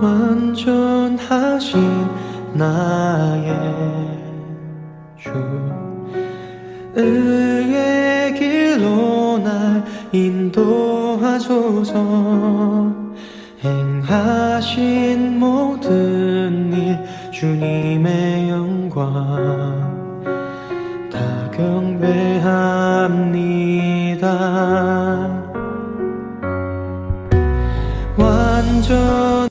완전하신 나의 주, 의의 길로 날 인도하소서. 행하신 모든 일 주님의 영광 다 경배합니다. 완전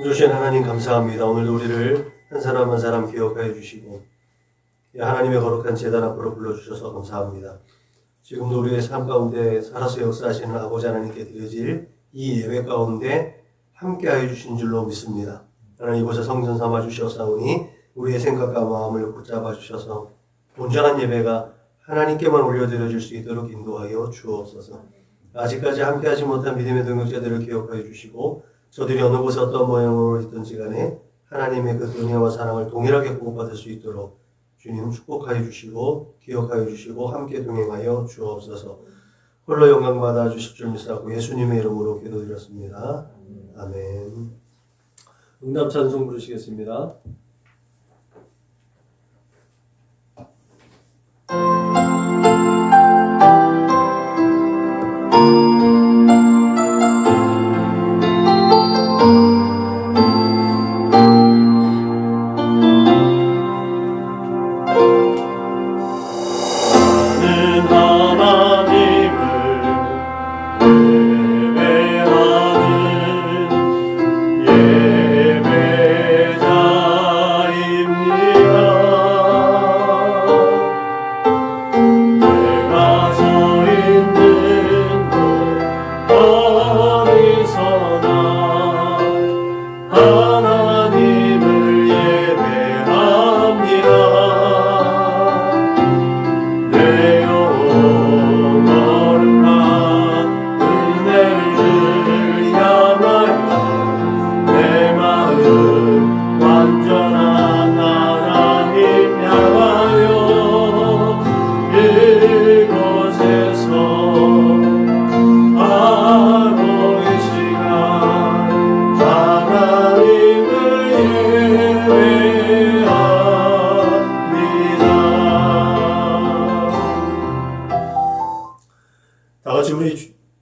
주신 하나님 감사합니다. 오늘도 우리를 한 사람 한 사람 기억하여 주시고 하나님의 거룩한 제단 앞으로 불러주셔서 감사합니다. 지금도 우리의 삶 가운데 살아서 역사하시는 아버지 하나님께 드려질 이 예배 가운데 함께하여 주신 줄로 믿습니다. 하나님 이곳에 성전 삼아 주셨사오니 우리의 생각과 마음을 붙잡아 주셔서 온전한 예배가 하나님께만 올려드려질 수 있도록 인도하여 주옵소서. 아직까지 함께하지 못한 믿음의 동역자들을 기억하여 주시고 저들이 어느 곳에 어떤 모양으로 있든지 간에 하나님의 그 은혜와 사랑을 동일하게 보고받을 수 있도록 주님 축복하여 주시고 기억하여 주시고 함께 동행하여 주옵소서. 홀로 영광 받아 주실 줄 믿사고 예수님의 이름으로 기도드렸습니다. 아멘. 응답 찬송 부르시겠습니다.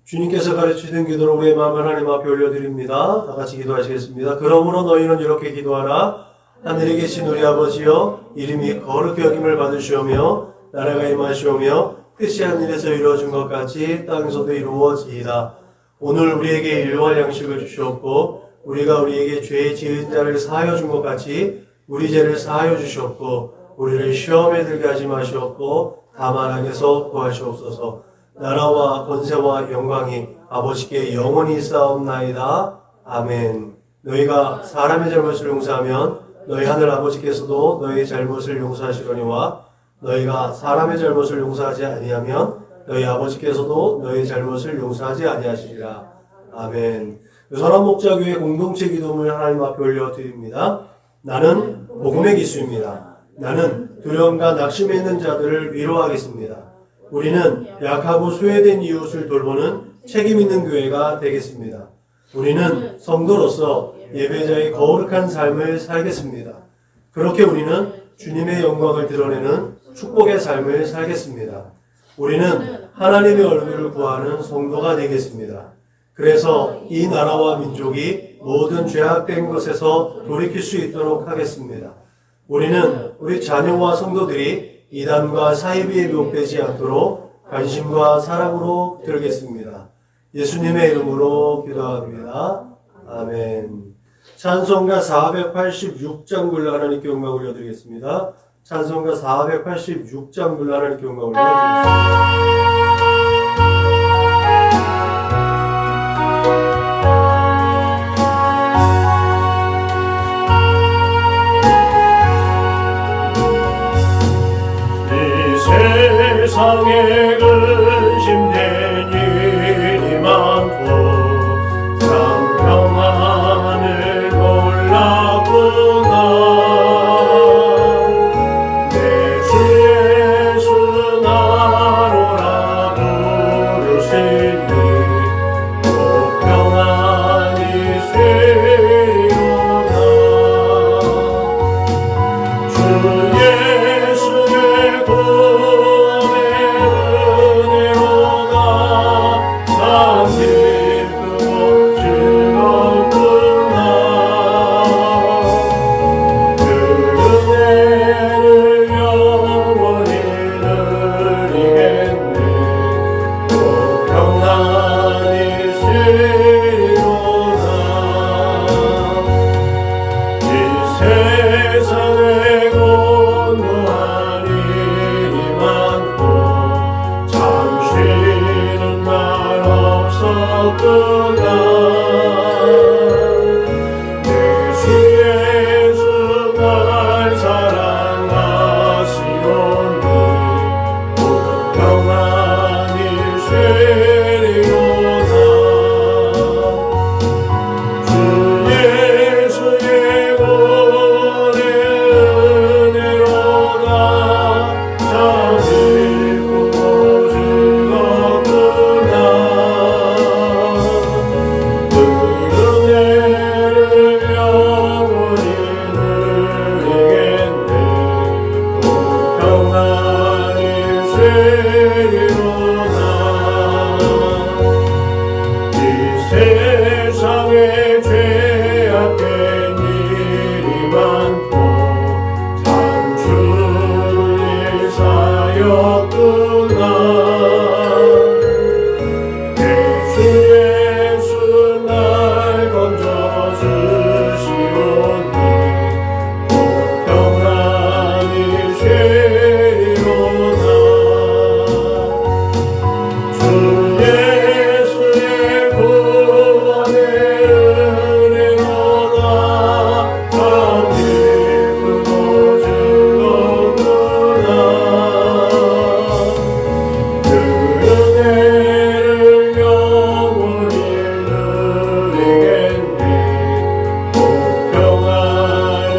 주님께서 가르치신 기도를 우리의 마음 하나님 앞에 올려드립니다. 다 같이 기도하시겠습니다. 그러므로 너희는 이렇게 기도하라. 하늘에 계신 우리 아버지여, 이름이 거룩히 여김을 받으시오며 나라가 임하시오며 뜻이 하늘에서 이루어진 것 같이 땅에서도 이루어지이다. 오늘 우리에게 일용할 양식을 주시옵고 우리가 우리에게 죄 지은 자를 사하여 준 것 같이 우리 죄를 사하여 주시옵고 우리를 시험에 들게 하지 마시옵고 다만 악에서 구하시옵소서. 나라와 권세와 영광이 아버지께 영원히 쌓옵나이다. 아멘. 너희가 사람의 잘못을 용서하면 너희 하늘 아버지께서도 너희의 잘못을 용서하시거니와 너희가 사람의 잘못을 용서하지 아니하면 너희 아버지께서도 너희의 잘못을 용서하지 아니하시리라. 아멘. 선한 목자교회 공동체 기도문을 하나님 앞에 올려드립니다. 나는 복음의 기수입니다. 나는 두려움과 낙심에 있는 자들을 위로하겠습니다. 우리는 약하고 소외된 이웃을 돌보는 책임 있는 교회가 되겠습니다. 우리는 성도로서 예배자의 거룩한 삶을 살겠습니다. 그렇게 우리는 주님의 영광을 드러내는 축복의 삶을 살겠습니다. 우리는 하나님의 얼굴을 구하는 성도가 되겠습니다. 그래서 이 나라와 민족이 모든 죄악된 것에서 돌이킬 수 있도록 하겠습니다. 우리는 우리 자녀와 성도들이 이단과 사이비에 미혹되지 않도록 관심과 사랑으로 들겠습니다. 예수님의 이름으로 기도합니다. 아멘. 찬송가 486장 불러 하나님께 영광 올려드리겠습니다. 찬송가 486장 불러 하나님께 영광 올려드리겠습니다. 세상에 근심된 일이 많고 참 평안을 몰랐구나. 내 주 예수 나로라 부르시니 꼭 평안 되리로다 주 예수의 은혜 은혜로다 참 기쁘고 즐겁구나 그 은혜를 영원히 누리겠네 또 평안히 되리로다 이 세상에 죄악된 일이 많고 참 죽을 일 사였구나 주 예수 날 건져주시오니 곧 평안히 되리로다 주 예수의 구원의 은혜로다 참 기쁘고 즐겁구나 그 은혜를 영원히 누리겠네 곧 평안히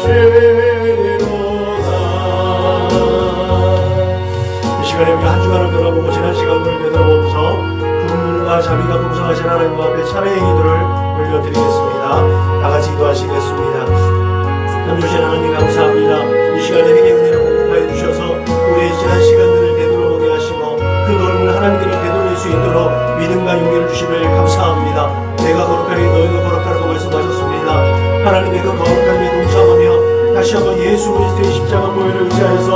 되리로다 이 시간에 우리 한 주간을 돌아보고 지난 시간을 되돌아보면서 분과 자비가 풍성하신 하나님 앞에 찬양의 기도를 올려드리겠습니다. 다 같이 기도하시겠습니다. 참 주신 하나님 감사합니다. 이 시간에 회개 은혜를 공급하여 주셔서 우리의 지난 시간들을 되돌아보게 하시고 그 걸음을 하나님께로 되돌릴 수 있도록 믿음과 용기를 주심을 감사합니다. 내가 거룩하니 너희도 거룩하라고 말씀하셨습니다. 하나님의 그 거룩함에 동참하며 다시 한번 예수 그리스도의 십자가 보혈을 의지하여서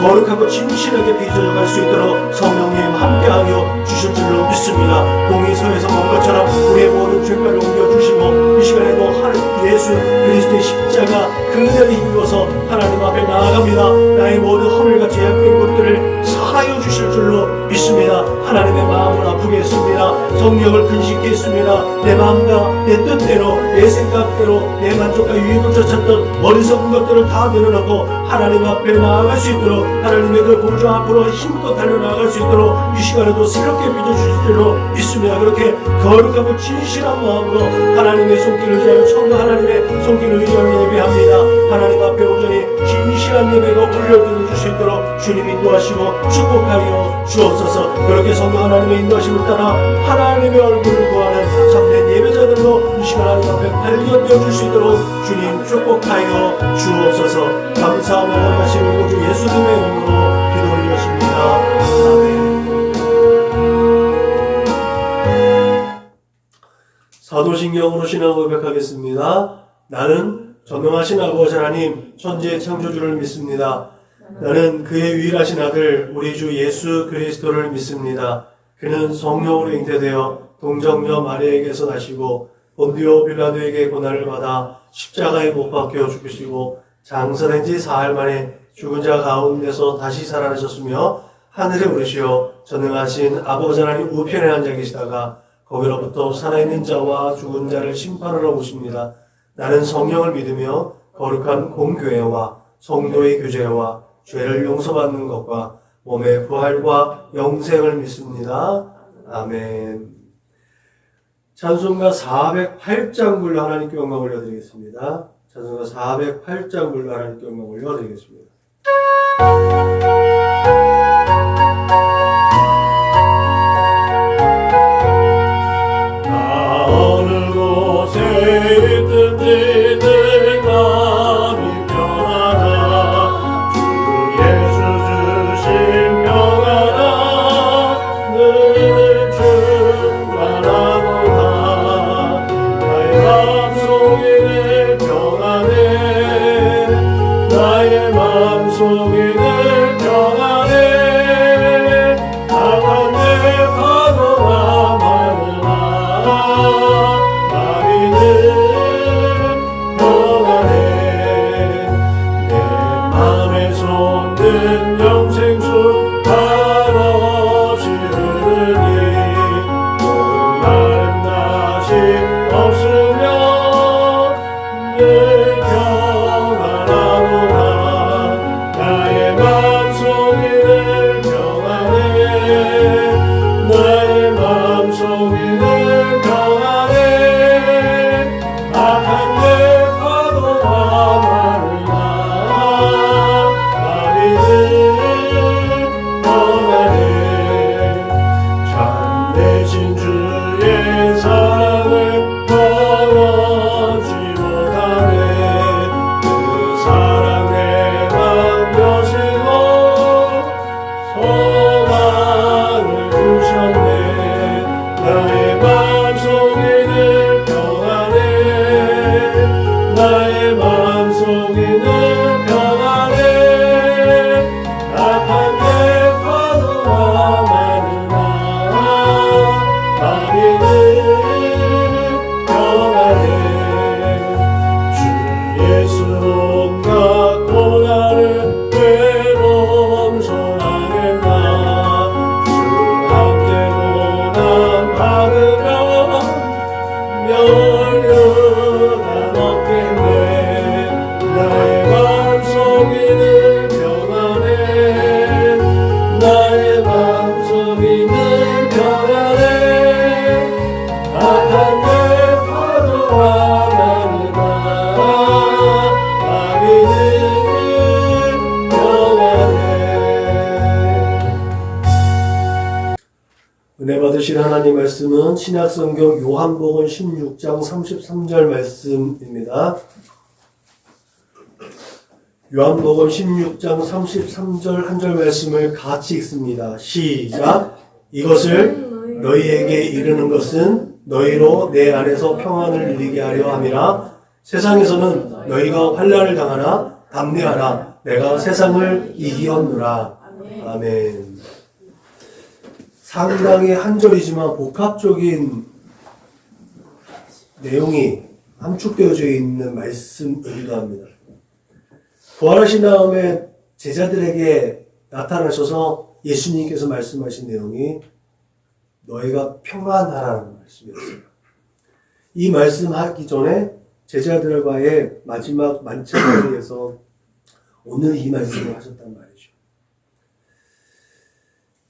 거룩하고 진실하게 빚어져갈 수 있도록 성령님 함께하여 주실 줄로 믿습니다. 동의서에서 본 것처럼 우리의 모든 죄를 옮겨주시고 이 시간에도 예수 그리스도의 십자가 그대로 힘입어서 하나님 앞에 나아갑니다. 나의 모든 허물과 죄악된 것들을 사하여 주실 줄로 믿습니다. 하나님의 마음을 아프게 했습니다. 성령을 근심케 했습니다. 내 마음과 내 뜻대로 내 생각대로 내 만족과 유익을 쫓았던 어리석은 것들을 다 내려놓고 하나님 앞에 나아갈 수 있도록 하나님의 그 보좌 앞으로 힘껏 달려나갈 수 있도록 이 시간에도 새롭게 빚어주실 줄로 믿습니다. 그렇게 거룩하고 진실한 마음으로 하나님의 손길을 의지하여 천국 하나님의 손길을 의지하여 예배합니다. 하나님 앞에 온전히 진실한 예배가 올려드려 줄 수 있도록 주님 인도하시고 축복하여 주옵소서. 그렇게 성령 하나님의 인도하심을 따라 하나님의 얼굴을 구하는 참된 예배자들로 이 시간 하나님 앞에 발견되어 줄 수 있도록 주님 축복하여 주옵소서. 감사하며 원하시는 우주 예수님의 이름으로 기도 올렸습니다. 아멘. 사도신경으로 신앙 고백하겠습니다. 나는 전능하신 아버지 하나님 천지의 창조주를 믿습니다. 나는 그의 유일하신 아들 우리 주 예수 그리스도를 믿습니다. 그는 성령으로 잉태되어 동정녀 마리아에게서 나시고 본디오 빌라도에게 고난을 받아 십자가에 못 박혀 죽으시고 장사된 지 사흘 만에 죽은 자 가운데서 다시 살아나셨으며 하늘에 오르시어 전능하신 아버지 하나님 우편에 앉아 계시다가 거기로부터 살아있는 자와 죽은 자를 심판하러 오십니다. 나는 성령을 믿으며 거룩한 공교회와 성도의 교제와 죄를 용서받는 것과 몸의 부활과 영생을 믿습니다. 아멘. 찬송가 408장 불러 하나님께 영광 올려드리겠습니다. 찬송가 408장 불러 하나님께 영광 올려드리겠습니다. 어느 곳에 있든지 늘 마음이 편하다 주 예수 주신 평안아 늘 충만하도다 나의 마음속에 늘 평안해 나의 마음속에 늘 평안해 대신 주의 사랑을 떠나지 못하네. 그 사랑에 남겨지고 소망을 주셨네. 나의 마음속이 늘 평안해. 나의 마음속이 늘 평안해. 악한 내 파도가 많으나 마음이 늘 평안해. 주 예수 온갖 고난을 왜 용서하겠나. 주 함께 고난 받으며 멸류관 얻겠네. 나의 마음속이 늘 평안해. 나의 마음속이 늘 평안해. 악한 내 파도가 많으나 마음이 늘 평안해. 은혜 받으신 하나님 말씀은 신약성경 요한복음 16장 33절 말씀입니다. 요한복음 16장 33절 한 절 말씀을 같이 읽습니다. 시작. 이것을 너희에게 이르는 것은 너희로 내 안에서 평안을 누리게 하려 함이라. 세상에서는 너희가 환난을 당하나 담대하라. 내가 세상을 이기었노라. 아멘. 상당히 한 절이지만 복합적인 내용이 함축되어져 있는 말씀이기도 합니다. 부활하신 다음에 제자들에게 나타나셔서 예수님께서 말씀하신 내용이 너희가 평안하라는 말씀이었어요. 이 말씀하기 전에 제자들과의 마지막 만찬을 위해서 오늘 이 말씀을 하셨단 말이죠.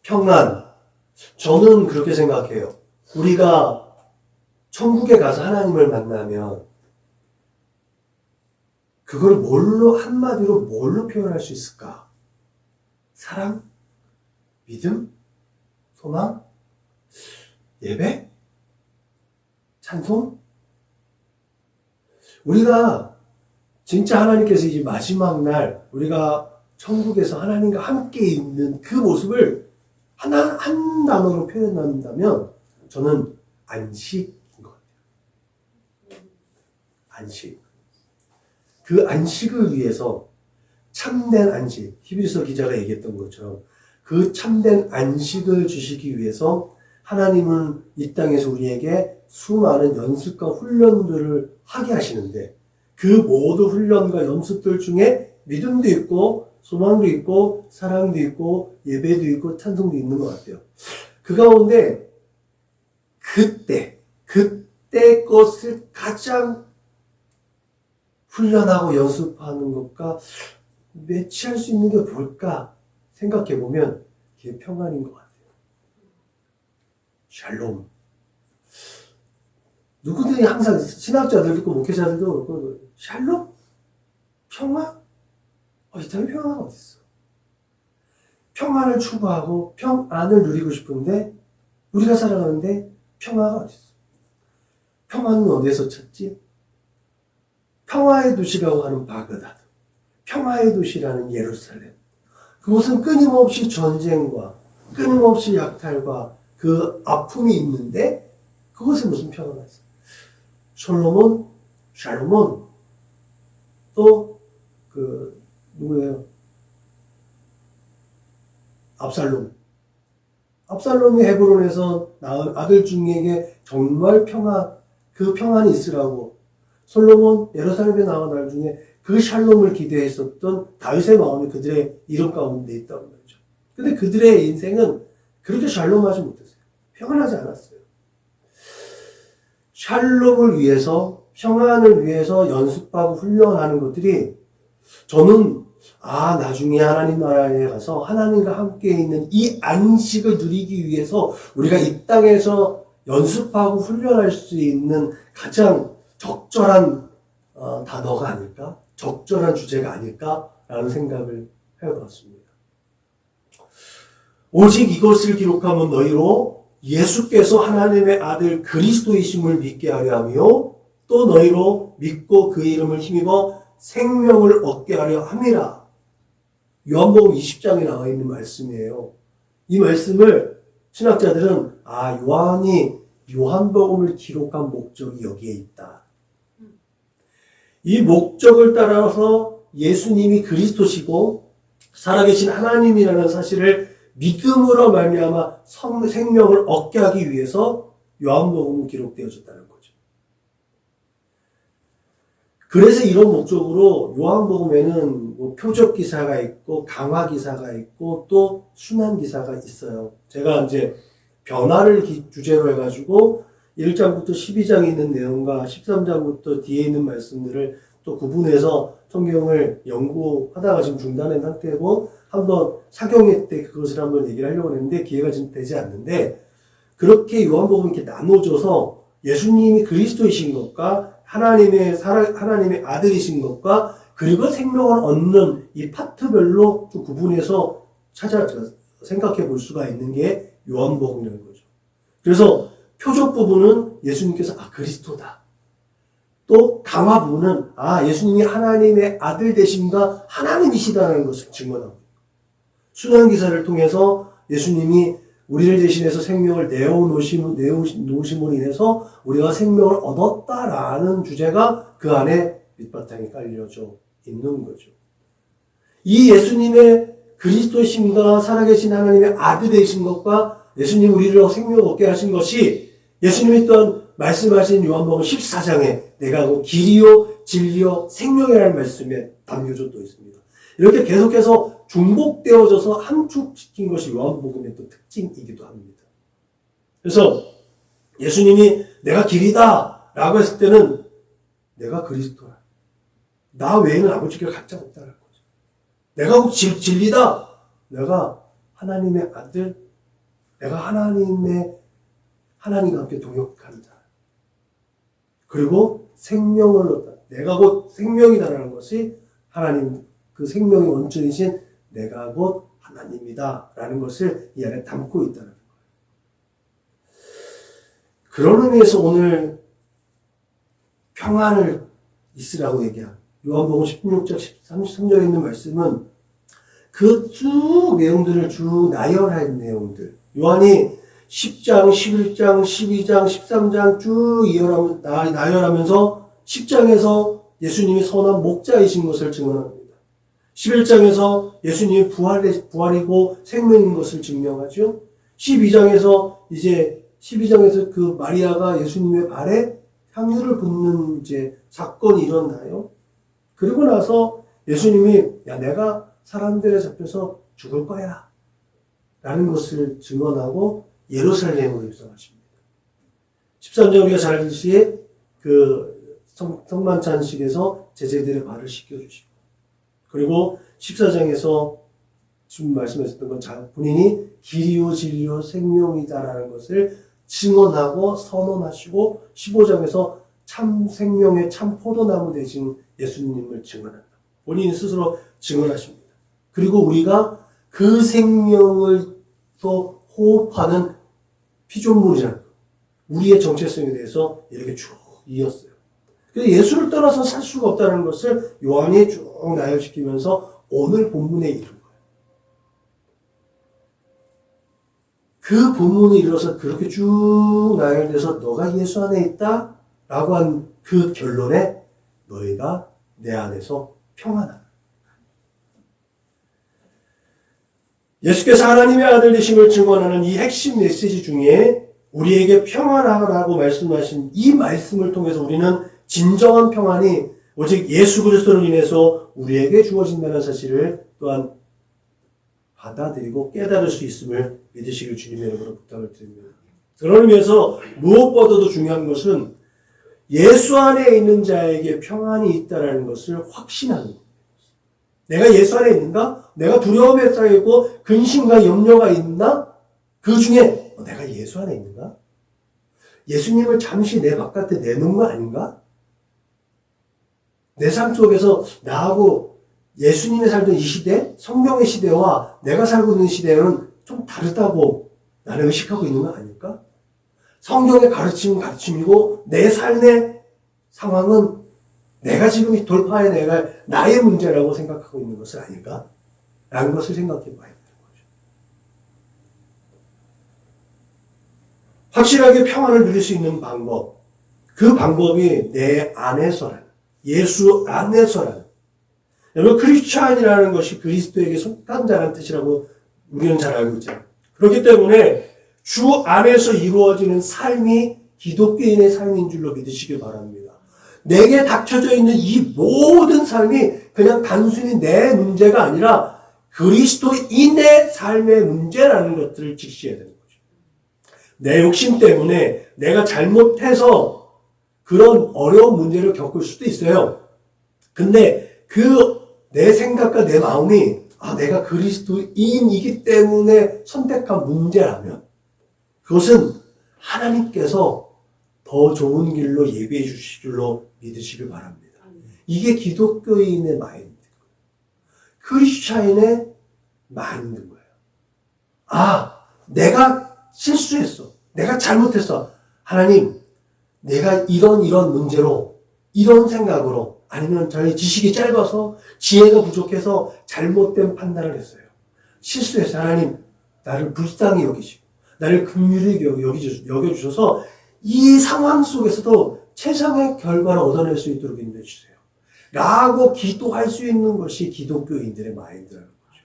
평안. 저는 그렇게 생각해요. 우리가 천국에 가서 하나님을 만나면 그걸 한마디로 뭘로 표현할 수 있을까? 사랑? 믿음? 소망? 예배? 찬송? 우리가 진짜 하나님께서 이제 마지막 날 우리가 천국에서 하나님과 함께 있는 그 모습을 한 단어로 표현한다면 저는 안식인 것 같아요. 안식. 그 안식을 위해서 참된 안식, 히브리서 기자가 얘기했던 것처럼 그 참된 안식을 주시기 위해서 하나님은 이 땅에서 우리에게 수많은 연습과 훈련들을 하게 하시는데 그 모든 훈련과 연습들 중에 믿음도 있고 소망도 있고 사랑도 있고 예배도 있고 찬송도 있는 것 같아요. 그 가운데 그때 것을 가장 훈련하고 연습하는 것과 매치할 수 있는 게 뭘까 생각해보면 그게 평안인 것 같아요. 샬롬. 누구든지 항상 신학자들도 있고 목회자들도 그렇고 샬롬? 평안? 이 땅에 평안가 어디 있어? 평안을 추구하고 평안을 누리고 싶은데 우리가 살아가는데 평화가 어디 있어? 평안은 어디에서 찾지? 평화의 도시라고 하는 바그다드, 평화의 도시라는 예루살렘. 그곳은 끊임없이 전쟁과 끊임없이 약탈과 그 아픔이 있는데 그곳에 무슨 평화가 있어? 샬롬은 또 누구예요? 압살롬이 헤브론에서 낳은 아들 중에게 정말 그 평안이 있으라고 솔로몬 예루살렘에 나온 아들 중에 그 샬롬을 기대했었던 다윗의 마음이 그들의 이름 가운데 있다는 거죠. 근데 그들의 인생은 그렇게 샬롬하지 못했어요. 평안하지 않았어요. 샬롬을 위해서, 평안을 위해서 연습하고 훈련하는 것들이 저는 나중에 하나님 나라에 가서 하나님과 함께 있는 이 안식을 누리기 위해서 우리가 이 땅에서 연습하고 훈련할 수 있는 가장 적절한 단어가 아닐까? 적절한 주제가 아닐까라는 생각을 해봤습니다. 오직 이것을 기록하면 너희로 예수께서 하나님의 아들 그리스도이심을 믿게 하려 하며 또 너희로 믿고 그 이름을 힘입어 생명을 얻게 하려 함이라. 요한복음 20장에 나와 있는 말씀이에요. 이 말씀을 신학자들은 요한이 요한복음을 기록한 목적이 여기에 있다. 이 목적을 따라서 예수님이 그리스도시고 살아계신 하나님이라는 사실을 믿음으로 말미암아 생명을 얻게 하기 위해서 요한복음은 기록되어졌다는 거죠. 그래서 이런 목적으로 요한복음에는 표적 기사가 있고 강화 기사가 있고 또 순환 기사가 있어요. 제가 이제 변화를 주제로 해가지고 1장부터 12장에 있는 내용과 13장부터 뒤에 있는 말씀들을 또 구분해서 성경을 연구하다가 지금 중단한 상태고 한번 사경회 때 그것을 한번 얘기를 하려고 했는데 기회가 지금 되지 않는데 그렇게 요한복음이 이렇게 나눠져서 예수님이 그리스도이신 것과 하나님의 아들이신 것과 그리고 생명을 얻는 이 파트별로 좀 구분해서 생각해 볼 수가 있는 게 요한복음이라는 거죠. 그래서 표적 부분은 예수님께서 그리스도다. 또 강화 부분은 예수님이 하나님의 아들 되심과 하나님이시다는 것을 증언합니다. 순환 기사를 통해서 예수님이 우리를 대신해서 생명을 내어놓으심으로 인해서 우리가 생명을 얻었다라는 주제가 그 안에 밑바탕에 깔려져 있는 거죠. 이 예수님의 그리스도이심과 살아계신 하나님의 아들 되신 것과 예수님 우리를 생명을 얻게 하신 것이 예수님이 또한 말씀하신 요한복음 14장에 내가 길이요 진리요 생명이라는 말씀에 담겨져 또 있습니다. 이렇게 계속해서 중복되어져서 함축시킨 것이 요한복음의 또 특징이기도 합니다. 그래서 예수님이 내가 길이다 라고 했을 때는 내가 그리스도라. 나 외에는 아버지께 갈 자가 없다는 거죠. 내가 진리다. 내가 하나님의 아들, 내가 하나님과 함께 동역한 자. 그리고 생명을 얻다. 내가 곧 생명이다라는 것이 하나님, 그 생명의 원천이신 내가 곧 하나님이다라는 것을 이 안에 담고 있다는 거예요. 그런 의미에서 오늘 평안을 있으라고 얘기한 요한복음 16장 33절에 있는 말씀은 그 쭉 내용들을 쭉 나열한 내용들. 요한이 10장, 11장, 12장, 13장 쭉 나열하면서 10장에서 예수님이 선한 목자이신 것을 증언합니다. 11장에서 예수님이 부활이고 생명인 것을 증명하죠. 12장에서 그 마리아가 예수님의 발에 향유를 붓는 이제 사건이 일어나요. 그리고 나서 예수님이 내가 사람들에 잡혀서 죽을 거야 라는 것을 증언하고 예루살렘으로 입성하십니다. 13장 우리가 잘 알듯이 그 성만찬식에서 제자들의 발을 씻겨주시고 그리고 14장에서 지금 말씀하셨던 건 본인이 길이요 진리요 생명이다라는 것을 증언하고 선언하시고 15장에서 참 생명의 참 포도나무 되신 예수님을 증언한다. 본인이 스스로 증언하십니다. 그리고 우리가 그 생명을 또 호흡하는 피조물이라는 것. 우리의 정체성에 대해서 이렇게 쭉 이었어요. 그래서 예수를 떠나서 살 수가 없다는 것을 요한이 쭉 나열시키면서 오늘 본문에 이른 거예요. 그 본문에 이르러서 그렇게 쭉 나열돼서 너가 예수 안에 있다 라고 한 그 결론에 너희가 내 안에서 평안하다. 예수께서 하나님의 아들 되심을 증언하는 이 핵심 메시지 중에 우리에게 평안하라고 말씀하신 이 말씀을 통해서 우리는 진정한 평안이 오직 예수 그리스도를 인해서 우리에게 주어진다는 사실을 또한 받아들이고 깨달을 수 있음을 믿으시길 주님의 이름으로 부탁을 드립니다. 그런 의미에서 무엇보다도 중요한 것은 예수 안에 있는 자에게 평안이 있다는 것을 확신하는 겁니다. 내가 예수 안에 있는가? 내가 두려움에 쌓이고 근심과 염려가 있나? 그 중에 내가 예수 안에 있는가? 예수님을 잠시 내 바깥에 내놓은 거 아닌가? 내 삶 속에서 나하고 예수님이 살던 이 시대, 성경의 시대와 내가 살고 있는 시대는 좀 다르다고 나는 의식하고 있는 거 아닐까? 성경의 가르침이고 내 삶의 상황은 내가 지금 이 돌파해내갈 나의 문제라고 생각하고 있는 것은 아닐까? 라는 것을 생각해 봐야 되는 거죠. 확실하게 평안을 누릴 수 있는 방법, 그 방법이 내 안에서라는, 예수 안에서라는, 여러분 크리스찬이라는 것이 그리스도에게 속한 자라는 뜻이라고 우리는 잘 알고 있잖아요. 그렇기 때문에 주 안에서 이루어지는 삶이 기독교인의 삶인 줄로 믿으시길 바랍니다. 내게 닥쳐져 있는 이 모든 삶이 그냥 단순히 내 문제가 아니라 그리스도인의 삶의 문제라는 것들을 직시해야 되는 거죠. 내 욕심 때문에 내가 잘못해서 그런 어려운 문제를 겪을 수도 있어요. 근데 그 내 생각과 내 마음이 내가 그리스도인이기 때문에 선택한 문제라면 그것은 하나님께서 더 좋은 길로 예비해 주실 줄로 믿으시길 바랍니다. 이게 기독교인의 마인드, 크리스찬의 마인드인 거예요. 내가 실수했어. 내가 잘못했어. 하나님, 내가 이런 문제로, 이런 생각으로, 아니면 저희 지식이 짧아서, 지혜가 부족해서 잘못된 판단을 했어요. 실수했어요. 하나님, 나를 불쌍히 여기시고, 나를 긍휼히 여겨주셔서 이 상황 속에서도 최상의 결과를 얻어낼 수 있도록 인도해 주세요. 라고 기도할 수 있는 것이 기독교인들의 마인드라는 거죠.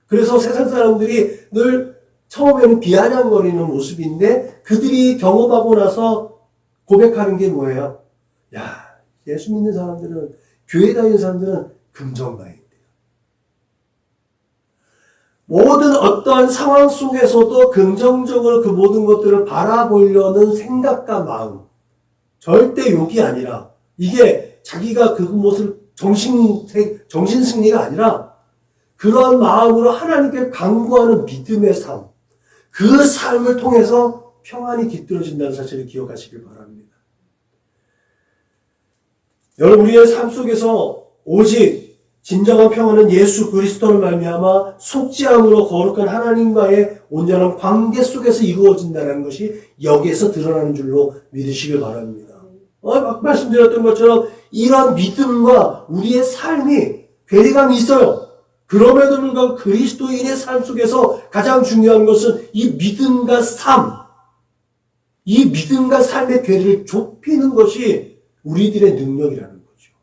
그래서 세상 사람들이 늘 처음에는 비아냥거리는 모습인데 그들이 경험하고 나서 고백하는 게 뭐예요? 예수 믿는 사람들은, 교회 다니는 사람들은 긍정 마인드예요. 모든 어떠한 상황 속에서도 긍정적으로 그 모든 것들을 바라보려는 생각과 마음. 절대 욕이 아니라, 이게 자기가 그것을 정신승리가 아니라, 그런 마음으로 하나님께 간구하는 믿음의 삶. 그 삶을 통해서 평안이 깃들어진다는 사실을 기억하시길 바랍니다. 여러분, 우리의 삶 속에서 오직 진정한 평안은 예수 그리스도를 말미암아 속죄함으로 거룩한 하나님과의 온전한 관계 속에서 이루어진다는 것이 여기에서 드러나는 줄로 믿으시길 바랍니다. 말씀드렸던 것처럼 이런 믿음과 우리의 삶이 괴리감이 있어요. 그럼에도 불구하고 그리스도인의 삶 속에서 가장 중요한 것은 이 믿음과 삶의 괴리를 좁히는 것이 우리들의 능력이라는 거죠.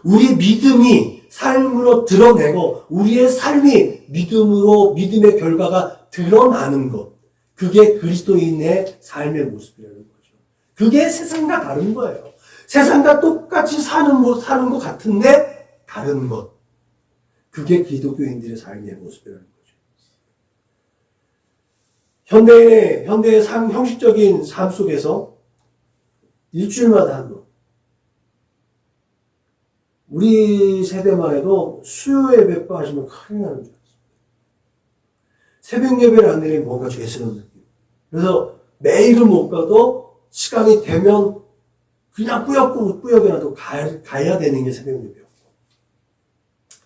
우리 믿음이 삶으로 드러내고 우리의 삶이 믿음의 결과가 드러나는 것. 그게 그리스도인의 삶의 모습이라는 거죠. 그게 세상과 다른 거예요. 세상과 똑같이 사는 것 같은데 다른 것. 그게 기독교인들의 삶의 모습이라는 거죠. 현대의 형식적인 삶 속에서 일주일마다 한 번. 우리 세대만 해도 수요 예배 빠지면 큰일 나는 줄 알았어요. 새벽 예배를 안 드리면 뭔가 죄스러운 느낌. 그래서 매일은 못 가도 시간이 되면 그냥 꾸역이라도 가야 되는 게 새벽 예배였고.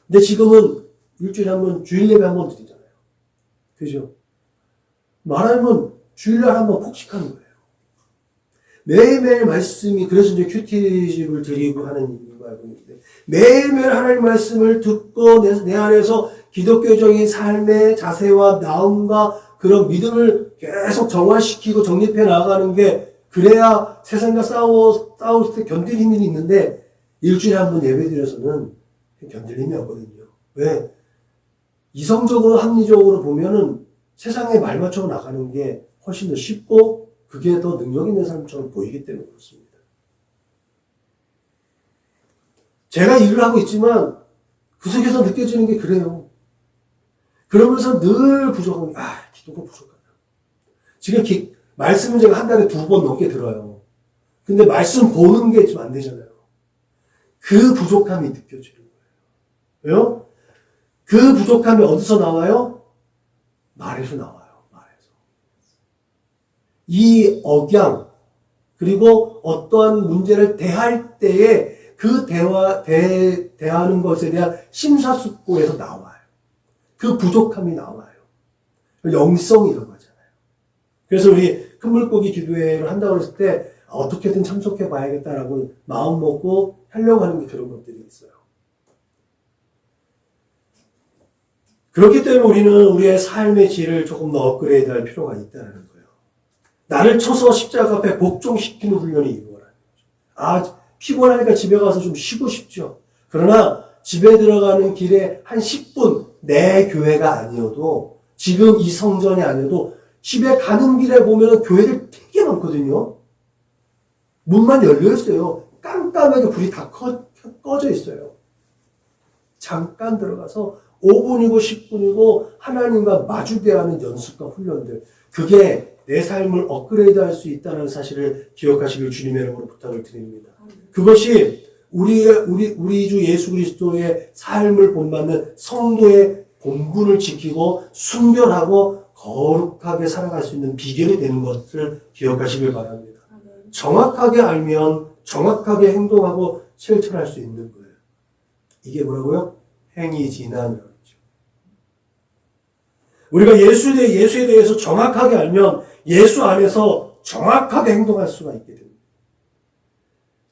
근데 지금은 일주일에 한 번, 주일 예배 한 번 드리잖아요. 그죠? 말하면 주일날 한 번 폭식하는 거예요. 매일매일 말씀이, 그래서 이제 큐티집을 드리고 하는 이유가 알고 있는데, 매일매일 하나님 말씀을 듣고 내 안에서 기독교적인 삶의 자세와 나음과 그런 믿음을 계속 정화시키고 정립해 나가는 게, 그래야 세상과 싸울 때 견딜 힘이 있는데, 일주일에 한 번 예배 드려서는 견딜 힘이 없거든요. 왜? 이성적으로, 합리적으로 보면은 세상에 말 맞춰 나가는 게 훨씬 더 쉽고, 그게 더 능력 있는 사람처럼 보이기 때문에 그렇습니다. 제가 일을 하고 있지만 그 속에서 느껴지는 게 그래요. 그러면서 늘 부족한, 기도가 부족하다. 지금 말씀은 제가 한 달에 2번 넘게 들어요. 근데 말씀 보는 게 좀 안 되잖아요. 그 부족함이 느껴지는 거예요. 왜요? 그 부족함이 어디서 나와요? 말에서 나와요. 이 억양, 그리고 어떠한 문제를 대할 때에 그 대하는 것에 대한 심사숙고에서 나와요. 그 부족함이 나와요. 영성이라고 하잖아요. 그래서 우리 큰물고기 기도회를 한다고 했을 때 어떻게든 참석해 봐야겠다라고 마음 먹고 하려고 하는 게 그런 것들이 있어요. 그렇기 때문에 우리는 우리의 삶의 질을 조금 더 업그레이드 할 필요가 있다는 거예요. 나를 쳐서 십자가 앞에 복종시키는 훈련이 이거라는 거죠. 아, 피곤하니까 집에 가서 좀 쉬고 싶죠. 그러나 집에 들어가는 길에 한 10분 내 교회가 아니어도 지금 이 성전이 아니어도 집에 가는 길에 보면 교회들 되게 많거든요. 문만 열려 있어요. 깜깜하게 불이 다 꺼져 있어요. 잠깐 들어가서 5분이고 10분이고 하나님과 마주대하는 연습과 훈련들, 그게 내 삶을 업그레이드 할 수 있다는 사실을 기억하시길 주님의 이름으로 부탁을 드립니다. 그것이 우리 주 예수 그리스도의 삶을 본받는 성도의 본분을 지키고 순결하고 거룩하게 살아갈 수 있는 비결이 되는 것을 기억하시길 바랍니다. 정확하게 알면 정확하게 행동하고 실천할 수 있는 거예요. 이게 뭐라고요? 행위진안이라고 하죠. 우리가 예수에 대해서 정확하게 알면 예수 안에서 정확하게 행동할 수가 있게 됩니다.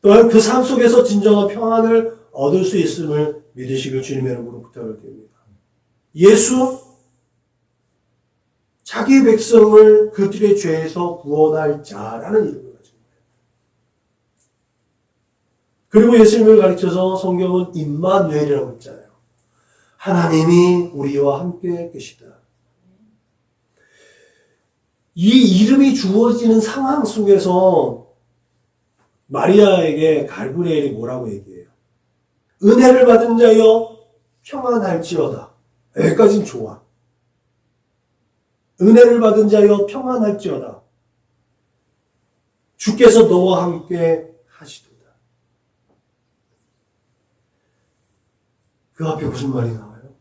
또한 그 삶 속에서 진정한 평안을 얻을 수 있음을 믿으시길 주님의 이름으로 부탁을 드립니다. 예수, 자기 백성을 그들의 죄에서 구원할 자라는 이름을 가지고 있습니다. 그리고 예수님을 가르쳐서 성경은 임마누엘이라고 했잖아요. 하나님이 우리와 함께 계시다. 이 이름이 주어지는 상황 속에서 마리아에게 가브리엘이 뭐라고 얘기해요? 은혜를 받은 자여 평안할지어다. 여기까지는 좋아. 은혜를 받은 자여 평안할지어다. 주께서 너와 함께 하시도다. 그 앞에 무슨 말이 나와요?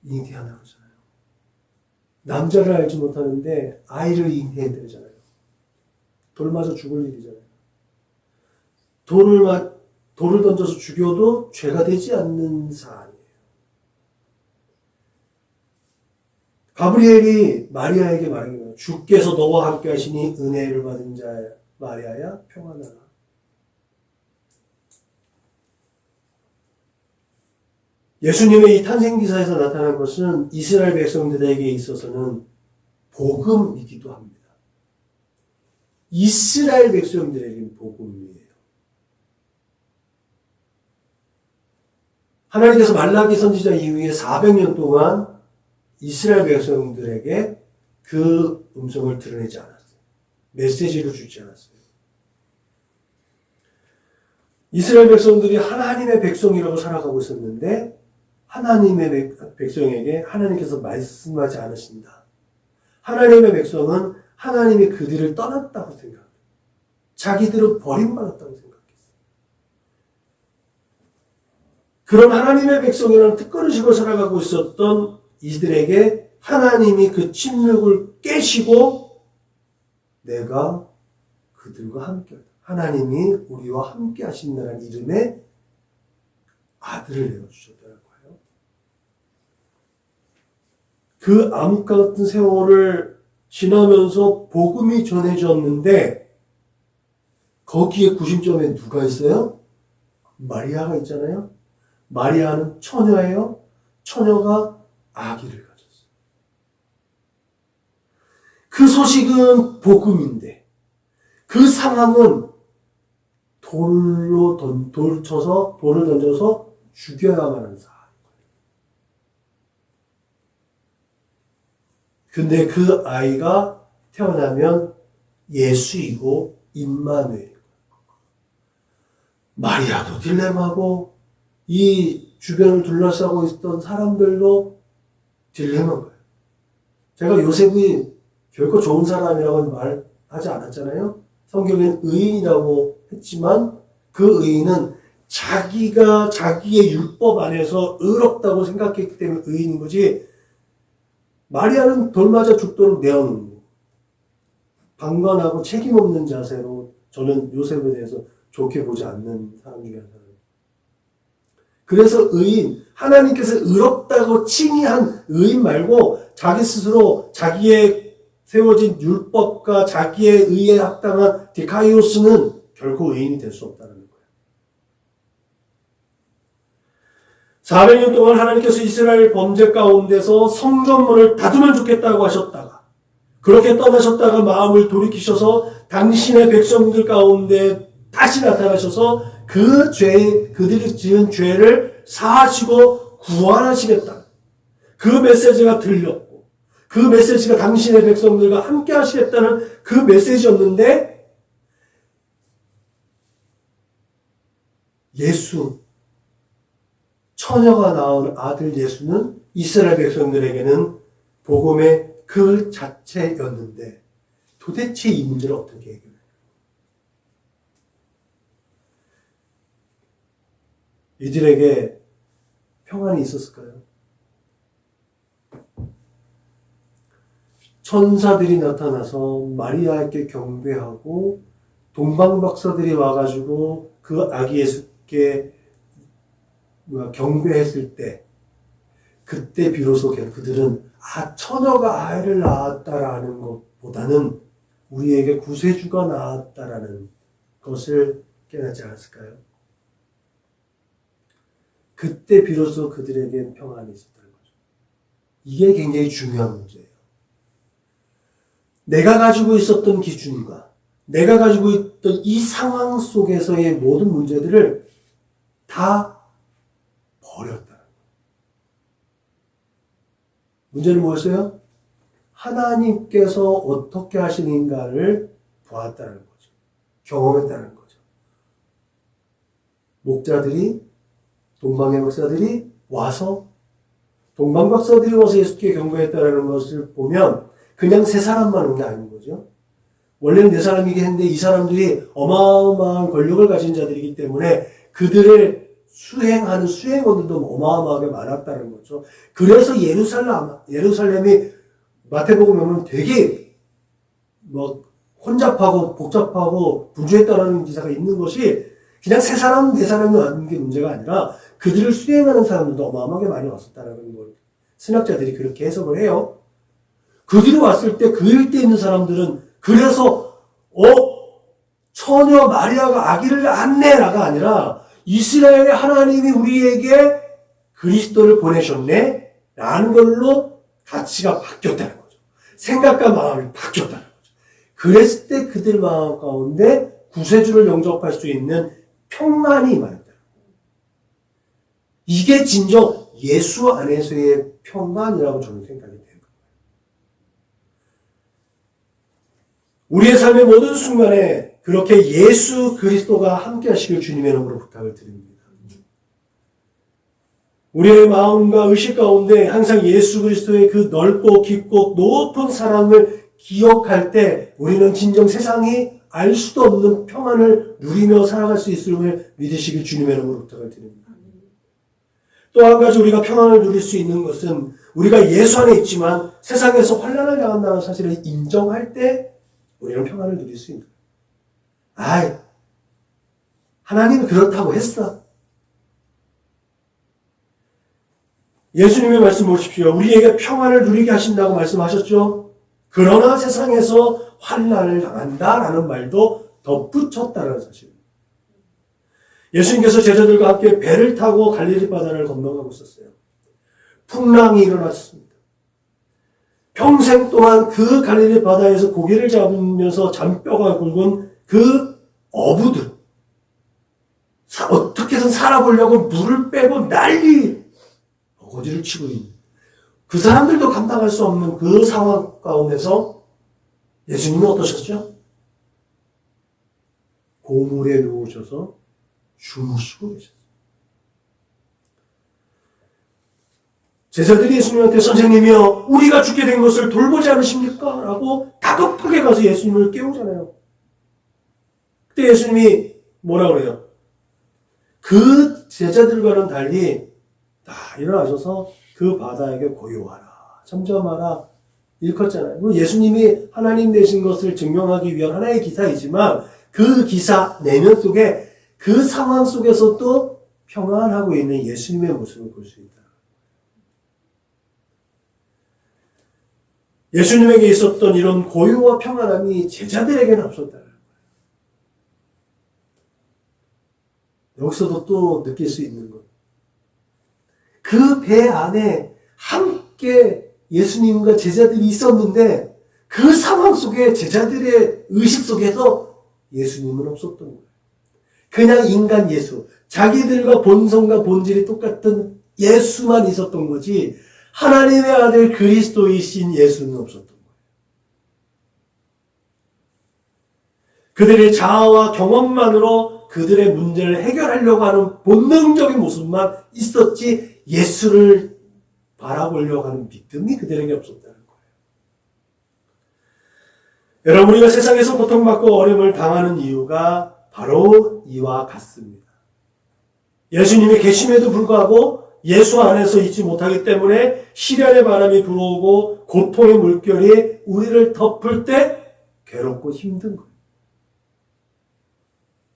잉태하나 그러잖아요. 남자를 알지 못하는데 아이를 잉태해야 되잖아요. 돌 맞아 죽을 일이잖아요. 돌을 던져서 죽여도 죄가 되지 않는 사안이에요. 가브리엘이 마리아에게 말한 거예요. 주께서 너와 함께 하시니 은혜를 받은 자 마리아야 평안하라. 예수님의 이 탄생기사에서 나타난 것은 이스라엘 백성들에게 있어서는 복음이기도 합니다. 이스라엘 백성들에게는 복음이에요. 하나님께서 말라기 선지자 이후에 400년 동안 이스라엘 백성들에게 그 음성을 드러내지 않았어요. 메시지를 주지 않았어요. 이스라엘 백성들이 하나님의 백성이라고 살아가고 있었는데 하나님의 백성에게 하나님께서 말씀하지 않으신다. 하나님의 백성은 하나님이 그들을 떠났다고 생각합니다. 자기들은 버림받았다고 생각했어요. 그런 하나님의 백성이라는 특권의식으로 살아가고 있었던 이들에게 하나님이 그 침묵을 깨시고 내가 그들과 함께하다. 하나님이 우리와 함께 하신다는 이름의 아들을 내어주셨다는 거예요. 그 암흑 같은 세월을 지나면서 복음이 전해졌는데 거기에 구심점에 누가 있어요? 마리아가 있잖아요. 마리아는 처녀예요. 처녀가 아기를 가졌어요. 그 소식은 복음인데 그 상황은 돌을 던져서 죽여야만 하는 상황인 거예요. 근데 그 아이가 태어나면 예수이고 임마누엘이고 마리아도 딜레마고 이 주변을 둘러싸고 있던 사람들도 딜레마인 거예요. 제가 요셉이 결코 좋은 사람이라고 말하지 않았잖아요. 성경엔 의인이라고 했지만 그 의인은 자기가 자기의 율법 안에서 의롭다고 생각했기 때문에 의인인 거지. 마리아는 돌 맞아 죽도록 내어놓는 거예요. 방관하고 책임 없는 자세로 저는 요셉에 대해서 좋게 보지 않는 사람 중에 한 사람. 그래서 의인, 하나님께서 의롭다고 칭의한 의인 말고 자기 스스로 자기의 세워진 율법과 자기의 의에 합당한 디카이오스는 결코 의인이 될 수 없다는 거예요. 400년 동안 하나님께서 이스라엘 범죄 가운데서 성전문을 닫으면 좋겠다고 하셨다가 그렇게 떠나셨다가 마음을 돌이키셔서 당신의 백성들 가운데 다시 나타나셔서 그들이 지은 죄를 사하시고 구원하시겠다. 그 메시지가 들렸고 그 메시지가 당신의 백성들과 함께 하시겠다는 그 메시지였는데 예수 처녀가 낳은 아들 예수는 이스라엘 백성들에게는 복음의 그 자체였는데 도대체 이 문제를 어떻게 해결해요? 이들에게 평안이 있었을까요? 천사들이 나타나서 마리아에게 경배하고 동방박사들이 와가지고 그 아기 예수께 경배했을 때 그때 비로소 그들은 처녀가 아이를 낳았다라는 것보다는 우리에게 구세주가 나왔다라는 것을 깨닫지 않았을까요? 그때 비로소 그들에게 평안이 있었다는 거죠. 이게 굉장히 중요한 문제예요. 내가 가지고 있었던 기준과 내가 가지고 있던 이 상황 속에서의 모든 문제들을 다 버렸다는 거예요. 문제는 무엇이에요? 하나님께서 어떻게 하시는가를 보았다는 거죠. 경험했다는 거죠. 목자들이 동방의 박사들이 와서 예수께 경배했다는 것을 보면 그냥 세 사람만 온 게 아닌 거죠. 원래는 네 사람이긴 했는데 이 사람들이 어마어마한 권력을 가진 자들이기 때문에 그들을 수행하는 수행원들도 어마어마하게 많았다는 거죠. 그래서 예루살렘이 마태복음 보면 되게 혼잡하고 복잡하고 분주했다는 기사가 있는 것이 그냥 세 사람, 네 사람이 왔는 게 문제가 아니라 그들을 수행하는 사람들도 어마어마하게 많이 왔었다는 걸 신학자들이 그렇게 해석을 해요. 그들이 왔을 때 그 일대에 있는 사람들은 그래서 처녀 마리아가 아기를 낳았네라가 아니라 이스라엘의 하나님이 우리에게 그리스도를 보내셨네 라는 걸로 가치가 바뀌었다는 거죠. 생각과 마음이 바뀌었다는 거죠. 그랬을 때 그들 마음 가운데 구세주를 영접할 수 있는 평안이 임하였다. 이게 진정 예수 안에서의 평안이라고 저는 생각이 돼요. 우리의 삶의 모든 순간에 그렇게 예수 그리스도가 함께 하시길 주님의 이름으로 부탁을 드립니다. 우리의 마음과 의식 가운데 항상 예수 그리스도의 그 넓고 깊고 높은 사랑을 기억할 때 우리는 진정 세상이 알 수도 없는 평안을 누리며 살아갈 수 있음을 믿으시길 주님의 이름으로 부탁을 드립니다. 또 한 가지 우리가 평안을 누릴 수 있는 것은 우리가 예수 안에 있지만 세상에서 환난을 당한다는 사실을 인정할 때 우리는 평안을 누릴 수 있는 거예요. 하나님은 그렇다고 했어. 예수님의 말씀 보십시오. 우리에게 평안을 누리게 하신다고 말씀하셨죠. 그러나 세상에서 환난을 당한다라는 말도 덧붙였다는 사실입니다. 예수님께서 제자들과 함께 배를 타고 갈릴리 바다를 건너가고 있었어요. 풍랑이 일어났습니다. 평생 동안 그 갈릴리 바다에서 고기를 잡으면서 잔뼈가 굵은 그 어부들, 어떻게든 살아보려고 물을 빼고 난리 어거지를 치고 있는 그 사람들도 감당할 수 없는 그 상황 가운데서 예수님은 어떠셨죠? 고물에 누우셔서 주무시고 계셨어요. 제자들이 예수님한테 선생님이여 우리가 죽게 된 것을 돌보지 않으십니까? 라고 다급하게 가서 예수님을 깨우잖아요. 그때 예수님이 뭐라고 그래요? 그 제자들과는 달리 다 일어나셔서 그 바다에게 고요하라, 잠잠하라 일컫잖아요. 예수님이 하나님 되신 것을 증명하기 위한 하나의 기사이지만 그 기사 내면 속에 그 상황 속에서도 평안하고 있는 예수님의 모습을 볼 수 있다. 예수님에게 있었던 이런 고요와 평안함이 제자들에게는 없었다는 거예요. 여기서도 또 느낄 수 있는 것. 그 배 안에 함께 예수님과 제자들이 있었는데 그 상황 속에 제자들의 의식 속에서 예수님은 없었던 거예요. 그냥 인간 예수, 자기들과 본성과 본질이 똑같은 예수만 있었던 거지 하나님의 아들 그리스도이신 예수는 없었던 거예요. 그들의 자아와 경험만으로 그들의 문제를 해결하려고 하는 본능적인 모습만 있었지 예수를 바라보려고 하는 믿음이 그들에게 없었다는 거예요. 여러분, 우리가 세상에서 고통받고 어려움을 당하는 이유가 바로 이와 같습니다. 예수님이 계심에도 불구하고 예수 안에서 있지 못하기 때문에 시련의 바람이 불어오고 고통의 물결이 우리를 덮을 때 괴롭고 힘든 거예요.